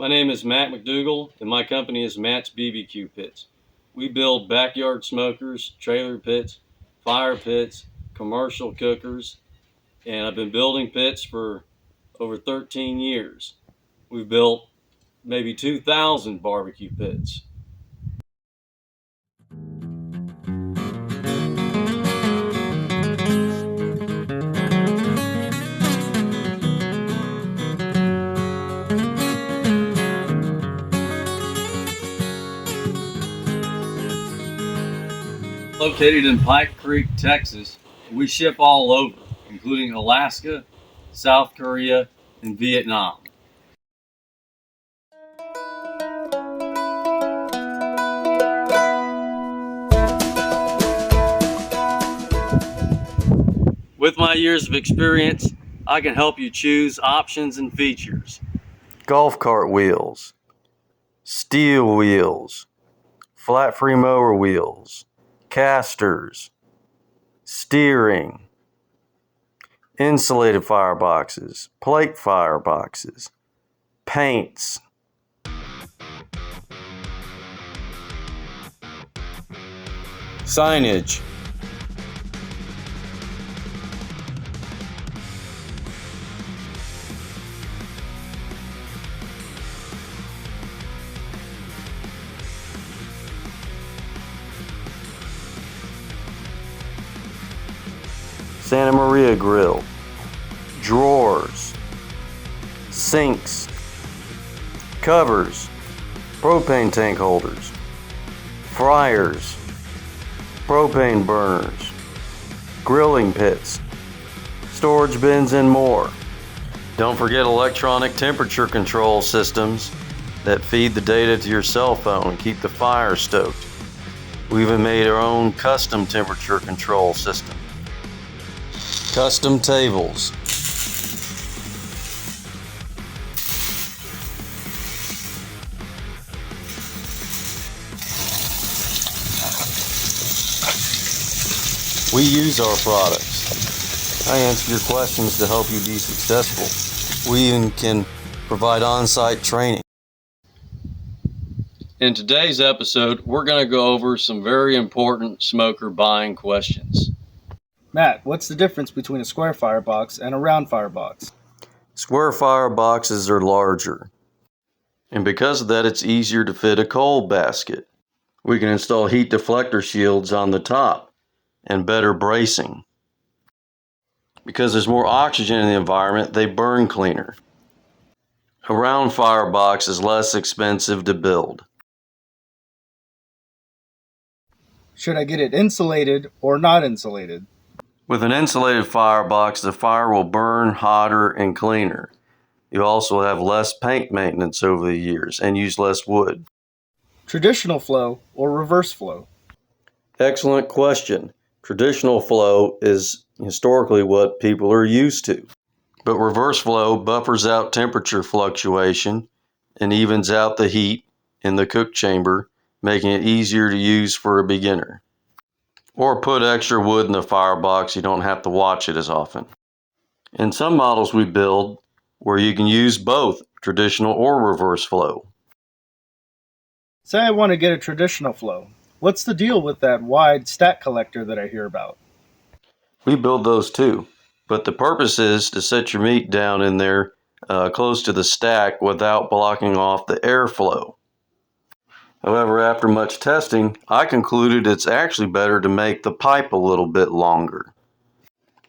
My name is Matt McDougall, and my company is Matt's BBQ Pits. We build backyard smokers, trailer pits, fire pits, commercial cookers, and I've been building pits for over 13 years. We've built maybe 2,000 barbecue pits. Located in Pike Creek, Texas, we ship all over, including Alaska, South Korea, and Vietnam. With my years of experience, I can help you choose options and features. Golf cart wheels, steel wheels, flat free mower wheels, casters, steering, insulated fireboxes, plate fireboxes, paints, signage, Santa Maria grill, drawers, sinks, covers, propane tank holders, fryers, propane burners, grilling pits, storage bins, and more. Don't forget electronic temperature control systems that feed the data to your cell phone and keep the fire stoked. We even made our own custom temperature control system. Custom tables, we use our products. I answer your questions to help you be successful. We even can provide on-site training. In today's episode, we're going to go over some very important smoker buying questions. Matt, what's the difference between a square firebox and a round firebox? Square fireboxes are larger, and because of that, it's easier to fit a coal basket. We can install heat deflector shields on the top and better bracing. Because there's more oxygen in the environment, they burn cleaner. A round firebox is less expensive to build. Should I get it insulated or not insulated? With an insulated firebox, the fire will burn hotter and cleaner. You also have less paint maintenance over the years and use less wood. Traditional flow or reverse flow? Excellent question. Traditional flow is historically what people are used to. But reverse flow buffers out temperature fluctuation and evens out the heat in the cook chamber, making it easier to use for a beginner. Or put extra wood in the firebox, you don't have to watch it as often. In some models we build where you can use both traditional or reverse flow. Say I want to get a traditional flow. What's the deal with that wide stack collector that I hear about? We build those too, but the purpose is to set your meat down in there close to the stack without blocking off the airflow. However, after much testing, I concluded it's actually better to make the pipe a little bit longer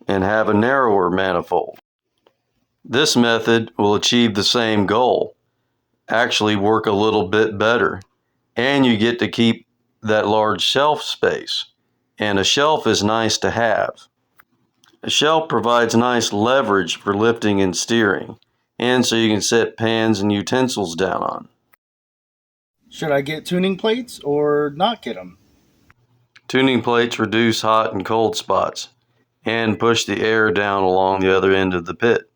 and have a narrower manifold. This method will achieve the same goal, actually work a little bit better, and you get to keep that large shelf space. And a shelf is nice to have. A shelf provides nice leverage for lifting and steering, and so you can set pans and utensils down on. Should I get tuning plates or not get them? Tuning plates reduce hot and cold spots and push the air down along the other end of the pit.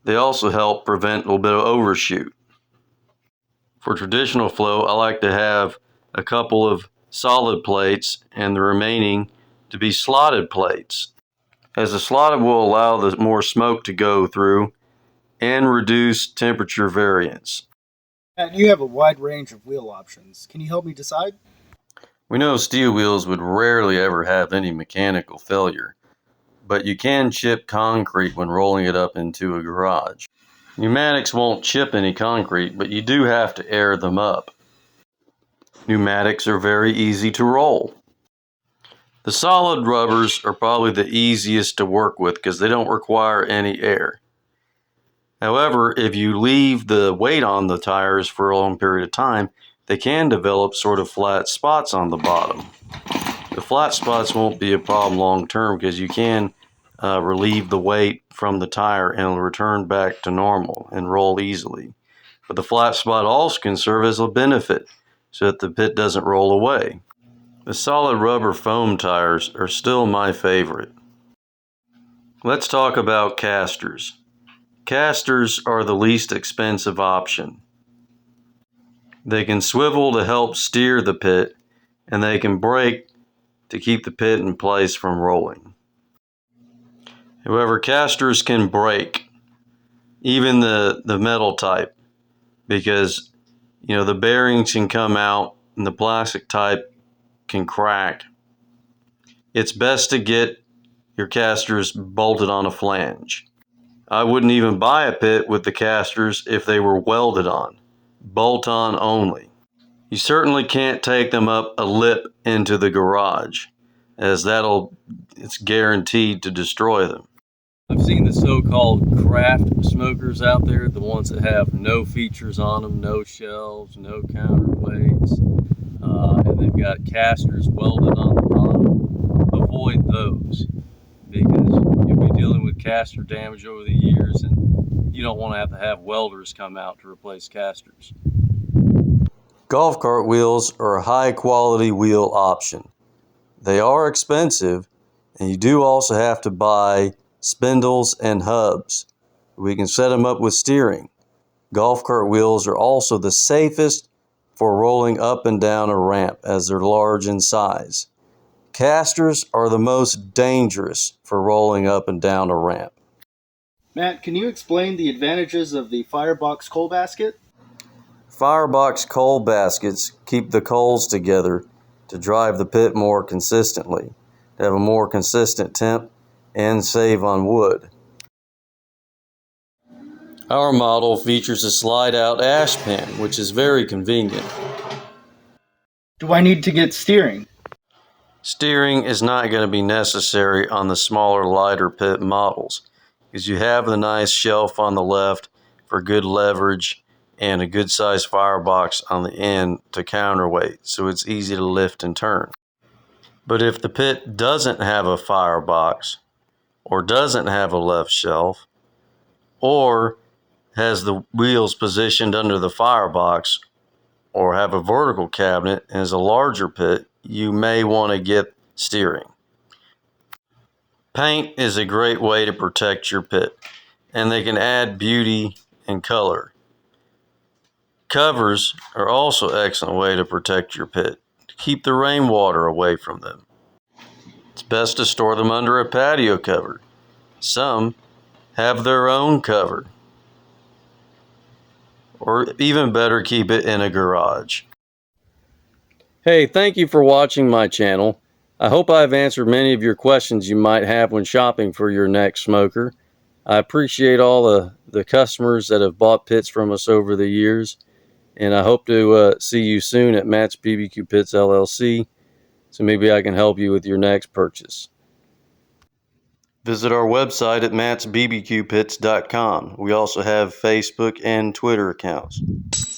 They also help prevent a little bit of overshoot. For traditional flow, I like to have a couple of solid plates and the remaining to be slotted plates, as the slotted will allow the more smoke to go through and reduce temperature variance. Matt, you have a wide range of wheel options. Can you help me decide? We know steel wheels would rarely ever have any mechanical failure, but you can chip concrete when rolling it up into a garage. Pneumatics won't chip any concrete, but you do have to air them up. Pneumatics are very easy to roll. The solid rubbers are probably the easiest to work with because they don't require any air. However, if you leave the weight on the tires for a long period of time, they can develop sort of flat spots on the bottom. The flat spots won't be a problem long term because you can relieve the weight from the tire and it'll return back to normal and roll easily. But the flat spot also can serve as a benefit so that the pit doesn't roll away. The solid rubber foam tires are still my favorite. Let's talk about casters. Casters are the least expensive option. They can swivel to help steer the pit, and they can brake to keep the pit in place from rolling. However, casters can break, even the metal type, because the bearings can come out and the plastic type can crack. It's best to get your casters bolted on a flange. I wouldn't even buy a pit with the casters if they were welded on, bolt on only. You certainly can't take them up a lip into the garage, as it's guaranteed to destroy them. I've seen the so-called craft smokers out there, the ones that have no features on them, no shelves, no counterweights, and they've got casters welded on the bottom. Avoid those, because you'll be dealing with caster damage over the years, and you don't want to have welders come out to replace casters. Golf cart wheels are a high quality wheel option. They are expensive, and you do also have to buy spindles and hubs. We can set them up with steering. Golf cart wheels are also the safest for rolling up and down a ramp as they're large in size. Casters are the most dangerous for rolling up and down a ramp. Matt, can you explain the advantages of the firebox coal basket? Firebox coal baskets keep the coals together to drive the pit more consistently, to have a more consistent temp, and save on wood. Our model features a slide-out ash pan, which is very convenient. Do I need to get steering? Steering is not going to be necessary on the smaller, lighter pit models, because you have the nice shelf on the left for good leverage and a good sized firebox on the end to counterweight, so it's easy to lift and turn. But if the pit doesn't have a firebox, or doesn't have a left shelf, or has the wheels positioned under the firebox, or have a vertical cabinet and is a larger pit, you may want to get steering. Paint is a great way to protect your pit, and they can add beauty and color. Covers are also an excellent way to protect your pit, to keep the rainwater away from them. It's best to store them under a patio cover. Some have their own cover. Or even better, keep it in a garage. Hey, thank you for watching my channel. I hope I've answered many of your questions you might have when shopping for your next smoker. I appreciate all the customers that have bought pits from us over the years, and I hope to see you soon at Matt's BBQ Pits LLC, so maybe I can help you with your next purchase. Visit our website at mattsbbqpits.com. We also have Facebook and Twitter accounts.